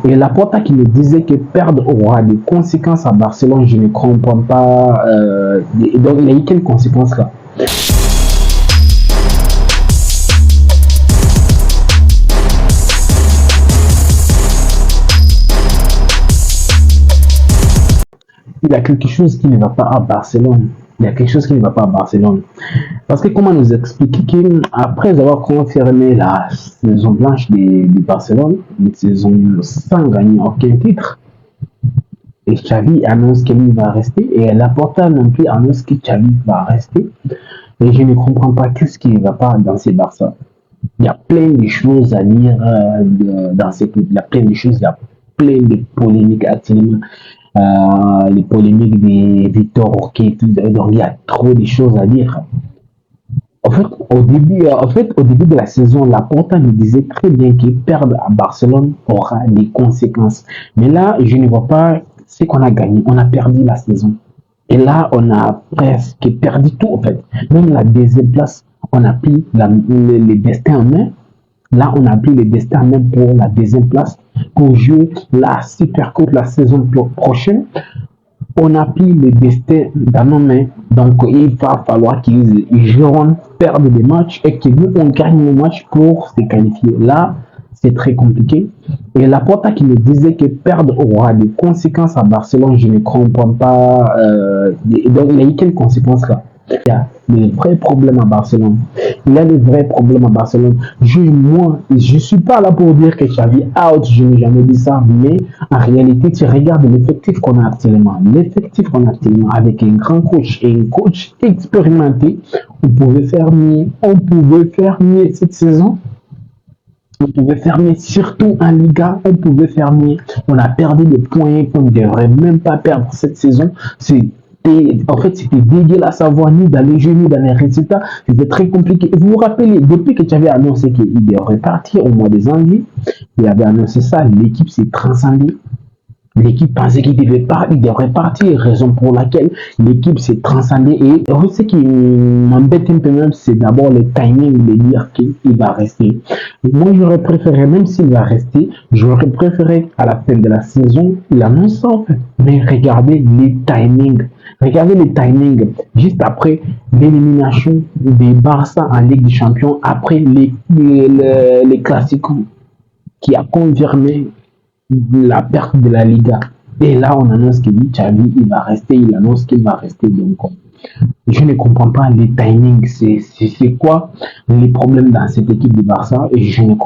Et Laporta qui me disait que perdre aura des conséquences à Barcelone, je ne comprends pas. Donc, il a eu quelles conséquences là? Il y a quelque chose qui ne va pas à Barcelone. Il y a quelque chose qui ne va pas à Barcelone. Parce que comment nous expliquer qu'après avoir confirmé la saison blanche de Barcelone, une saison sans gagner aucun titre, et Xavi annonce qu'il va rester, et Laporta non plus annonce que Xavi va rester, et je ne comprends pas qu'est-ce qui ne va pas dans ces Barça. Il y a plein de choses à dire dans ces clubs, il y a plein de choses, il y a plein de polémiques actuellement. Les polémiques de Victor Roque, donc il y a trop de choses à dire. Au début de la saison, Laporta nous disait très bien que perdre à Barcelone aura des conséquences. Mais là, je ne vois pas ce qu'on a gagné. On a perdu la saison. Et là, on a presque perdu tout, en fait. Même la deuxième place, on a pris le destin en main. Là, on a pris le destin en main pour la deuxième place pour jouer la Super Coupe la saison prochaine. On a pris le destin dans nos mains. Donc, il va falloir qu'ils joueront, perdre des matchs et que nous, on gagne le match pour se qualifier. Là, c'est très compliqué. Et Laporta qui me disait que perdre aura des conséquences à Barcelone, je ne comprends pas. Donc, il y a eu quelles conséquences là? Il y a des vrais problèmes à Barcelone. Il y a des vrais problèmes à Barcelone. Moi, je ne suis pas là pour dire que Xavi out, je n'ai jamais dit ça, mais en réalité, tu regardes l'effectif qu'on a actuellement. L'effectif qu'on a actuellement avec un grand coach et un coach expérimenté, on pouvait faire mieux. On pouvait faire mieux cette saison. On pouvait faire mieux, surtout en Liga, on pouvait faire mieux. On a perdu des points qu'on ne devrait même pas perdre cette saison. En fait, c'était dégueulasse à voir ni dans les jeux, ni dans les résultats. C'était très compliqué. Vous vous rappelez, depuis que tu avais annoncé qu'il devrait partir au mois de janvier, il avait annoncé ça, l'équipe s'est transcendée. L'équipe pensait qu'il devrait partir, raison pour laquelle l'équipe s'est transcendée. Et ce qui m'embête un peu même, c'est d'abord le timing de dire qu'il va rester. Moi, j'aurais préféré, même s'il va rester, j'aurais préféré à la fin de la saison, il annonce ça en fait. Mais regardez les timings. Regardez les timings. Juste après l'élimination des Barça en Ligue des Champions, après les classiques qui a confirmé la perte de la Liga. Et là, on annonce que Xavi, il va rester, il annonce qu'il va rester. Donc, je ne comprends pas les timings. C'est quoi les problèmes dans cette équipe de Barça et je ne comprends